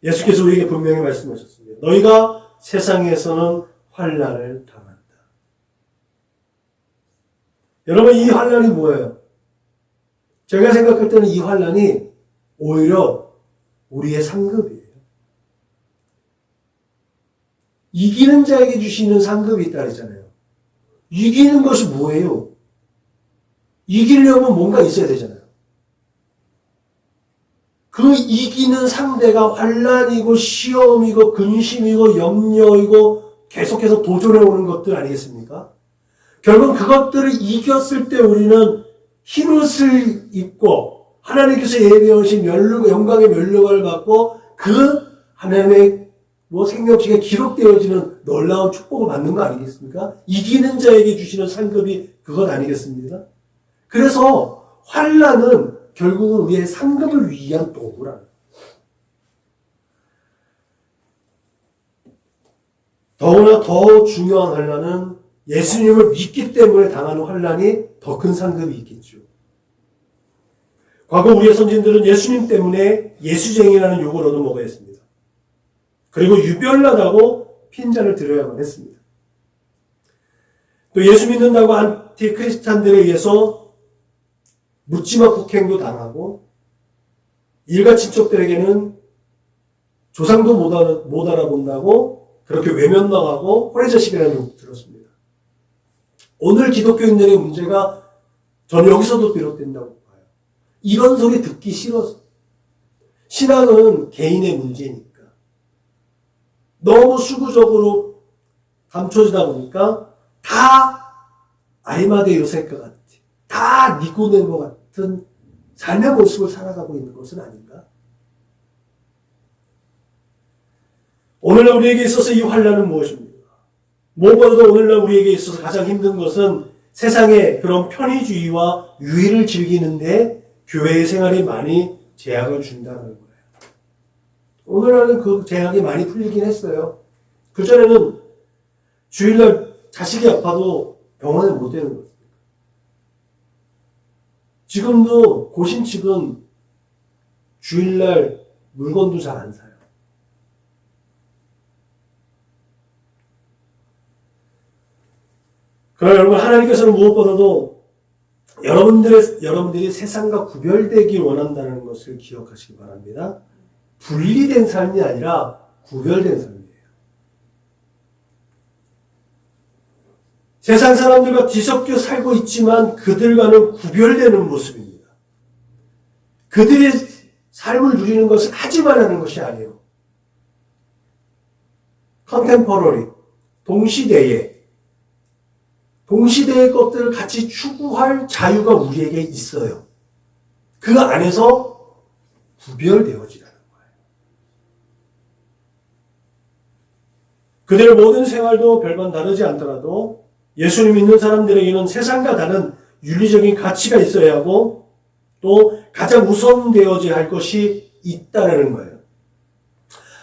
예수께서 우리에게 분명히 말씀하셨습니다. 너희가 세상에서는 환난을 당한다. 여러분, 이 환난이 뭐예요? 제가 생각할 때는 이 환난이 오히려 우리의 상급이에요. 이기는 자에게 주시는 상급이 있다 그랬잖아요. 이기는 것이 뭐예요? 이기려면 뭔가 있어야 되잖아요. 그 이기는 상대가 환난이고 시험이고 근심이고 염려이고 계속해서 도전해 오는 것들 아니겠습니까? 결국 그것들을 이겼을 때 우리는 흰옷을 입고 하나님께서 예비하신 영광의 면류관을 받고 그 하나님의 생명책에 기록되어지는 놀라운 축복을 받는 거 아니겠습니까? 이기는 자에게 주시는 상급이 그것 아니겠습니까? 그래서 환난은 결국은 우리의 상급을 위한 도구라는 거예요. 더구나 더 중요한 환난은 예수님을 믿기 때문에 당하는 환난이 더 큰 상급이 있겠죠. 과거 우리의 선진들은 예수님 때문에 예수쟁이라는 욕을 얻어먹었습니다. 그리고 유별나다고 핀잔을 들어야만 했습니다. 또 예수 믿는다고 안티크리스찬들에 의해서 묻지마 폭행도 당하고 일가 친척들에게는 조상도 못 알아본다고 그렇게 외면당하고 호래자식이라는 욕도 들었습니다. 오늘 기독교인들의 문제가 저는 여기서도 비롯된다고 봐요. 이런 소리 듣기 싫어서. 신앙은 개인의 문제니까. 너무 수구적으로 감춰지다 보니까 다 아리마대 요셉과 같아. 다 니고데모 같은 삶의 모습을 살아가고 있는 것은 아닌가? 오늘날 우리에게 있어서 이 환난은 무엇입니까? 무엇보다도 오늘날 우리에게 있어서 가장 힘든 것은 세상의 그런 편의주의와 유의를 즐기는데 교회의 생활이 많이 제약을 준다는 거예요. 오늘날은 그 제약이 많이 풀리긴 했어요. 그전에는 주일날 자식이 아파도 병원에 못 되는 거예요. 지금도 고신측은 주일날 물건도 잘 안 사요. 그러나 여러분, 하나님께서는 무엇보다도 여러분들이 세상과 구별되길 원한다는 것을 기억하시기 바랍니다. 분리된 삶이 아니라 구별된 삶이에요. 세상 사람들과 뒤섞여 살고 있지만 그들과는 구별되는 모습입니다. 그들의 삶을 누리는 것은 하지만 하는 것이 아니에요. 컨템퍼러리, 동시대의 것들을 같이 추구할 자유가 우리에게 있어요. 그 안에서 구별되어지라는 거예요. 그들의 모든 생활도 별반 다르지 않더라도 예수님 믿는 사람들에게는 세상과 다른 윤리적인 가치가 있어야 하고 또 가장 우선되어져야 할 것이 있다는 거예요.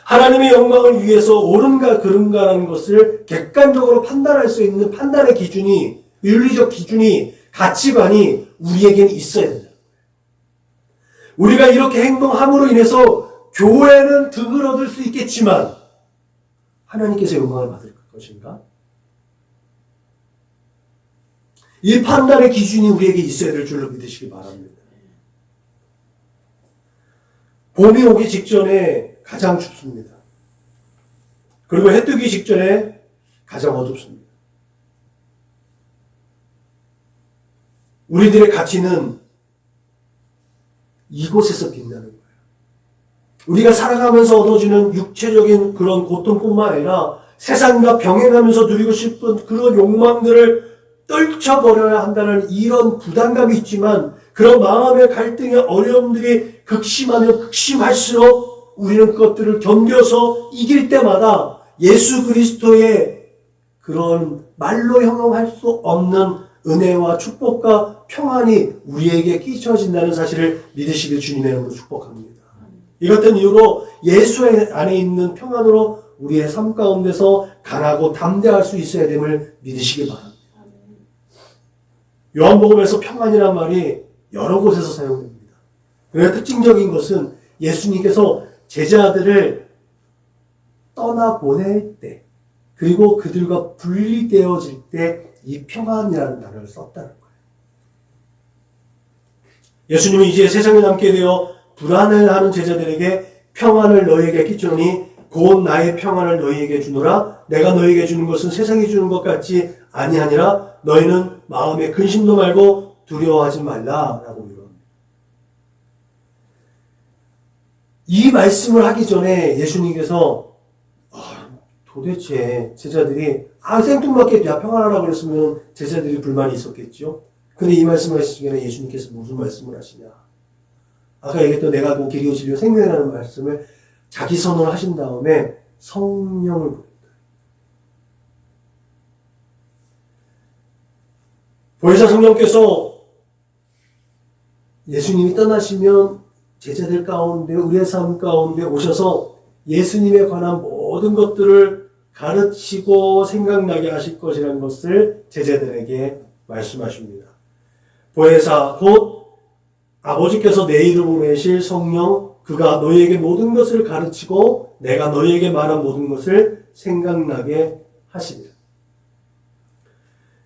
하나님의 영광을 위해서 옳은가 그른가라는 것을 객관적으로 판단할 수 있는 판단의 기준이, 윤리적 기준이, 가치관이 우리에게는 있어야 된다. 우리가 이렇게 행동함으로 인해서 교회는 득을 얻을 수 있겠지만 하나님께서 영광을 받을 것인가? 이 판단의 기준이 우리에게 있어야 될 줄로 믿으시기 바랍니다. 봄이 오기 직전에 가장 춥습니다. 그리고 해 뜨기 직전에 가장 어둡습니다. 우리들의 가치는 이곳에서 빛나는 거예요. 우리가 살아가면서 얻어지는 육체적인 그런 고통뿐만 아니라 세상과 병행하면서 누리고 싶은 그런 욕망들을 떨쳐버려야 한다는 이런 부담감이 있지만 그런 마음의 갈등의 어려움들이 극심하면 극심할수록 우리는 그것들을 견뎌서 이길 때마다 예수 그리스도의 그런 말로 형용할 수 없는 은혜와 축복과 평안이 우리에게 끼쳐진다는 사실을 믿으시길 주님의 이름으로 축복합니다. 이 같은 이유로 예수 안에 있는 평안으로 우리의 삶 가운데서 강하고 담대할 수 있어야 됨을 믿으시기 바랍니다. 요한복음에서 평안이란 말이 여러 곳에서 사용됩니다. 그래서 특징적인 것은 예수님께서 제자들을 떠나보낼 때 그리고 그들과 분리되어질 때 이 평안이라는 단어를 썼다는 거예요. 예수님은 이제 세상에 남게 되어 불안해하는 제자들에게 평안을 너희에게 끼치노니 곧 나의 평안을 너희에게 주노라. 내가 너희에게 주는 것은 세상이 주는 것 같지 아니하니라. 너희는 마음에 근심도 말고 두려워하지 말라라고 이럽니다. 이 말씀을 하기 전에 예수님께서 도대체 제자들이 생뚱맞게 야 평안하라고 그랬으면 제자들이 불만이 있었겠죠. 근데 이 말씀을 하시기 전에 예수님께서 무슨 말씀을 하시냐. 아까 얘기했던 내가 그 길이요 진리요 생명이라는 말씀을 자기 선언을 하신 다음에 성령을 보냈다. 보혜사 성령께서 예수님이 떠나시면 제자들 가운데 우리의 삶 가운데 오셔서 예수님에 관한 모든 것들을 가르치고 생각나게 하실 것이라는 것을 제자들에게 말씀하십니다. 보혜사 곧 아버지께서 내 이름으로 보내실 성령 그가 너희에게 모든 것을 가르치고 내가 너희에게 말한 모든 것을 생각나게 하시리라.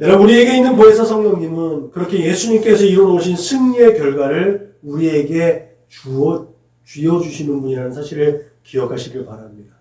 여러분 우리에게 있는 보혜사 성령님은 그렇게 예수님께서 이루어오신 승리의 결과를 우리에게 쥐어주시는 분이라는 사실을 기억하시길 바랍니다.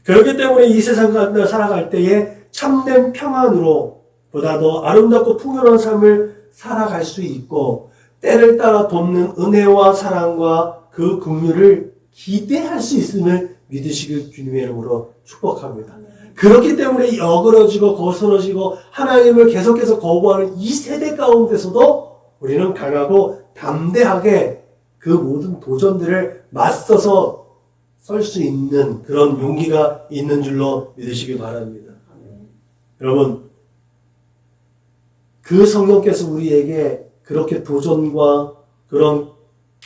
그렇기 때문에 이 세상 가운데 살아갈 때에 참된 평안으로 보다 더 아름답고 풍요로운 삶을 살아갈 수 있고 때를 따라 돕는 은혜와 사랑과 그 긍휼을 기대할 수 있음을 믿으시길 주님의 이름으로 축복합니다. 그렇기 때문에 어그러지고 거스러지고 하나님을 계속해서 거부하는 이 세대 가운데서도 우리는 강하고 담대하게 그 모든 도전들을 맞서서 설 수 있는 그런 용기가 있는 줄로 믿으시기 바랍니다. 여러분 그 성령께서 우리에게 그렇게 도전과 그런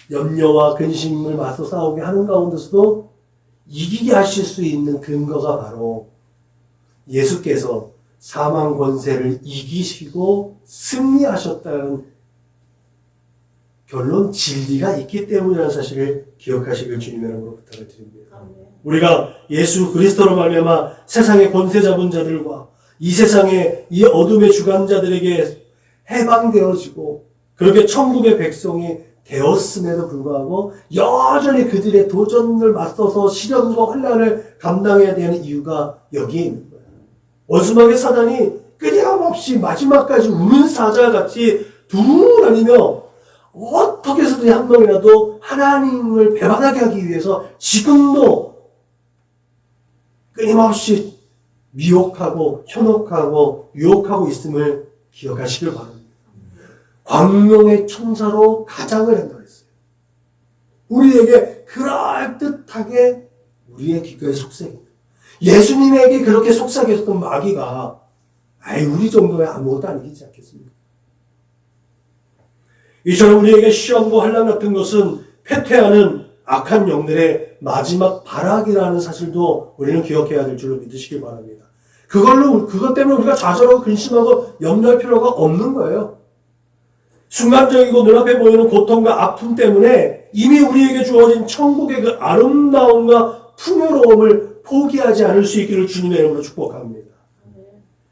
염려와 근심을 맞서 싸우게 하는 가운데서도 이기게 하실 수 있는 근거가 바로 예수께서 사망 권세를 이기시고 승리하셨다는 결론 진리가 있기 때문이라는 사실을 기억하시길 주님의 이름으로 부탁을 드립니다. 우리가 예수 그리스도로 말미암아 세상의 권세 잡은 자들과 이 세상의 이 어둠의 주관자들에게 해방되어지고 그렇게 천국의 백성이 되었음에도 불구하고 여전히 그들의 도전을 맞서서 시련과 환난을 감당해야 되는 이유가 여기에 있는 거예요. 원수막의 사단이 끊임없이 마지막까지 우는 사자같이 두루 다니며 어떻게 해서든 한 명이라도 하나님을 배반하게 하기 위해서 지금도 끊임없이 미혹하고 현혹하고 유혹하고 있음을 기억하시길 바랍니다. 광명의 천사로 가장을 한다고 했어요. 우리에게 그럴듯하게 우리의 귓가에 속삭입니다. 예수님에게 그렇게 속삭였던 마귀가 우리 정도의 아무것도 아니지 않겠습니까? 이처럼 우리에게 시험과 환난 같은 것은 패퇴하는 악한 영들의 마지막 발악이라는 사실도 우리는 기억해야 될 줄로 믿으시길 바랍니다. 그것 때문에 우리가 좌절하고 근심하고 염려할 필요가 없는 거예요. 순간적이고 눈앞에 보이는 고통과 아픔 때문에 이미 우리에게 주어진 천국의 그 아름다움과 풍요로움을 포기하지 않을 수 있기를 주님의 이름으로 축복합니다.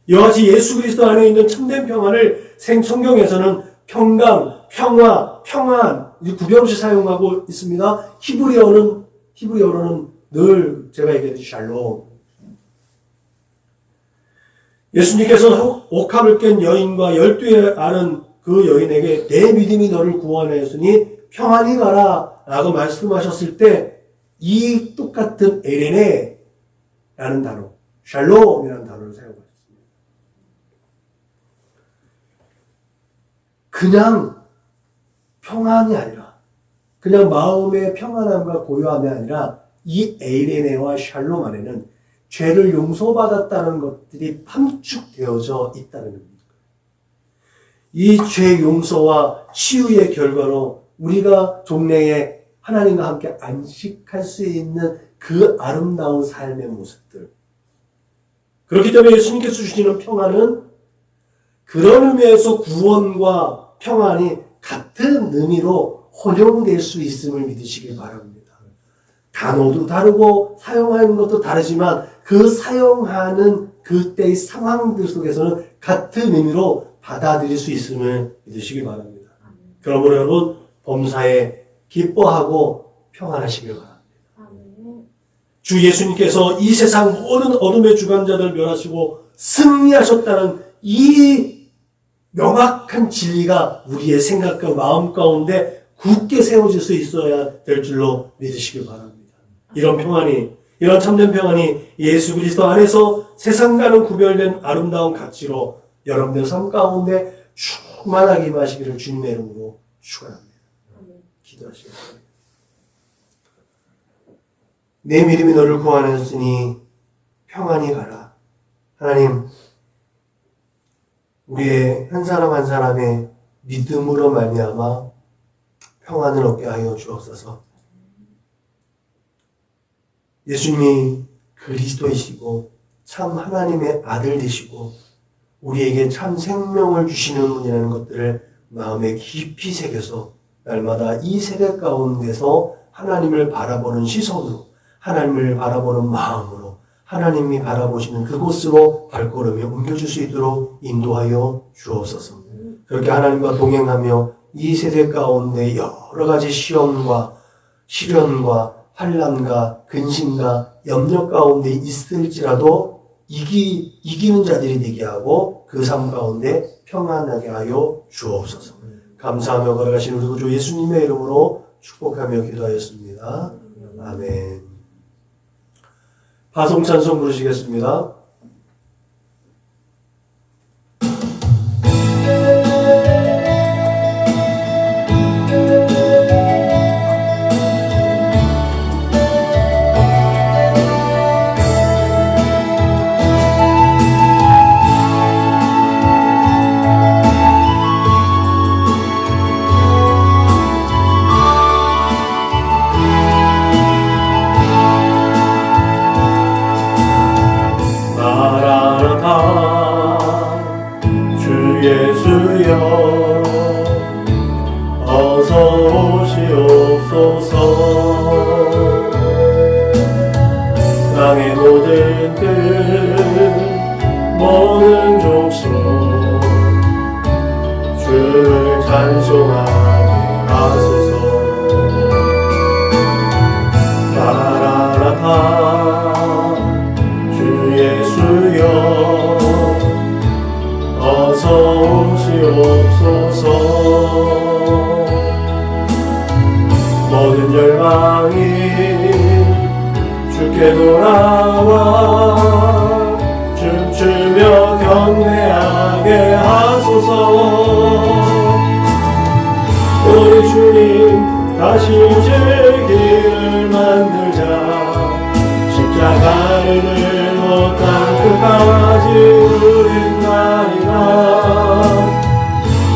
이와 같이 예수 그리스도 안에 있는 참된 평안을 성경에서는 평강, 평화, 평안 이 구별 없이 사용하고 있습니다. 히브리어로는 늘 제가 얘기했듯이 샬롬. 예수님께서 옥합을 깬 여인과 12에 아는 그 여인에게 내 믿음이 너를 구원하였으니 평안히 가라 라고 말씀하셨을 때 이 똑같은 에레네 라는 단어, 샬롬이라는 단어를 사용하셨습니다. 그냥 평안이 아니라, 그냥 마음의 평안함과 고요함이 아니라 이 에이레네와 샬롬 안에는 죄를 용서받았다는 것들이 함축되어져 있다는 겁니다. 이 죄 용서와 치유의 결과로 우리가 종래에 하나님과 함께 안식할 수 있는 그 아름다운 삶의 모습들. 그렇기 때문에 예수님께서 주시는 평안은 그런 의미에서 구원과 평안이 같은 의미로 혼용될 수 있음을 믿으시길 바랍니다. 단어도 다르고 사용하는 것도 다르지만 그 사용하는 그때의 상황들 속에서는 같은 의미로 받아들일 수 있음을 믿으시길 바랍니다. 그러므로 여러분 범사에 기뻐하고 평안하시길 바랍니다. 주 예수님께서 이 세상 모든 어둠의 주관자들을 멸하시고 승리하셨다는 이 명확한 진리가 우리의 생각과 마음 가운데 굳게 세워질 수 있어야 될 줄로 믿으시길 바랍니다. 이런 평안이, 이런 참된 평안이 예수 그리스도 안에서 세상과는 구별된 아름다운 가치로 여러분들 삶 가운데 충만하게 임하시기를 주님의 이름으로 축원합니다. 기도하시겠습니다. 내 믿음이 너를 구원하였으니 평안히 가라. 하나님, 우리의 한 사람 한 사람의 믿음으로 말미암아 평안을 얻게 하여 주옵소서. 예수님이 그리스도이시고 참 하나님의 아들 되시고 우리에게 참 생명을 주시는 분이라는 것들을 마음에 깊이 새겨서 날마다 이 세대 가운데서 하나님을 바라보는 시선으로, 하나님을 바라보는 마음으로, 하나님이 바라보시는 그곳으로 발걸음을 옮겨줄 수 있도록 인도하여 주옵소서. 그렇게 하나님과 동행하며 이 세대 가운데 여러 가지 시험과 시련과 환난과 근심과 염려 가운데 있을지라도 이기는 자들이 되게 하고 그 삶 가운데 평안하게 하여 주옵소서. 감사하며 걸어가신 우리 구주 예수님의 이름으로 축복하며 기도하였습니다. 아멘. 파송찬송 부르시겠습니다. 예수여 어서 오시옵소서. 땅의 모든 뜻 모든 족속 주를 찬송하게 하소서. 마라나타 주 예수여 어서 오시옵소서. 모든 열망이 주께 돌아와 춤추며 경배하게 하소서. 우리 주님 다시 오실 길을 만들자. 십자가를 들고 땅 끝까지 우린 나리라.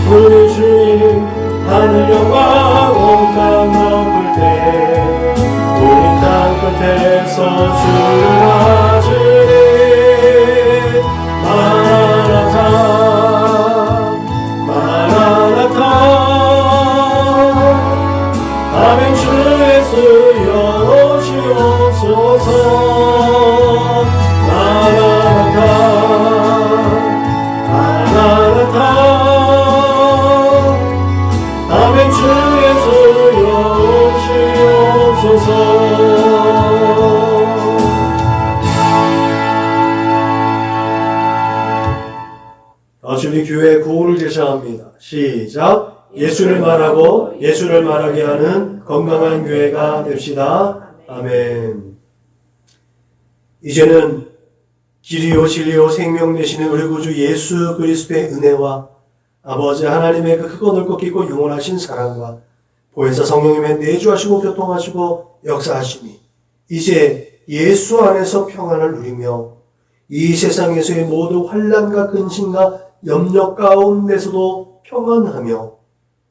우리 주님 하늘 영광 온 땅 덮을 때 우린 땅 끝에서 주를 하시리. 마라나타 마라나타 아멘. 주 예수여 오시옵소서. 마라나타 인류의 구원을 제시합니다. 시작. 예수를 말하고 예수를 말하게 하는 건강한 교회가 됩시다. 아멘. 이제는 길이요 진리요 생명 되시는 우리 구주 예수 그리스도의 은혜와 아버지 하나님의 그 크고 넓고 깊고 영원하신 사랑과 보혜사 성령님의 내주하시고 교통하시고 역사하시니 이제 예수 안에서 평안을 누리며 이 세상에서의 모든 환난과 근심과 염려 가운데서도 평안하며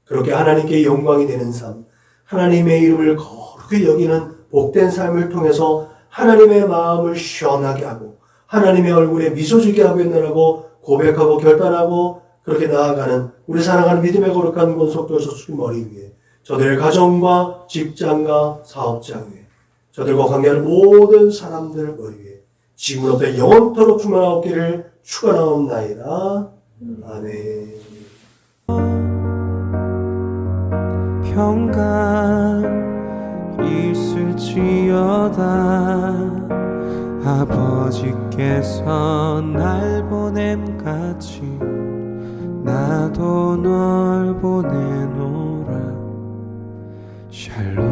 그렇게 하나님께 영광이 되는 삶, 하나님의 이름을 거룩히 여기는 복된 삶을 통해서 하나님의 마음을 시원하게 하고 하나님의 얼굴에 미소 지게 하고 있느라고 고백하고 결단하고 그렇게 나아가는 우리 사랑하는 믿음의 거룩한 권속도 저축 머리 위에 저들의 가정과 직장과 사업장 위에 저들과 관계하는 모든 사람들 머리 위에 지금부터 영원토록 충만하옵기를 축원하옵나이다. 아멘. 평강 있을지어다 아버지께서 날 보냄같이 나도 널 보내노라 샬롬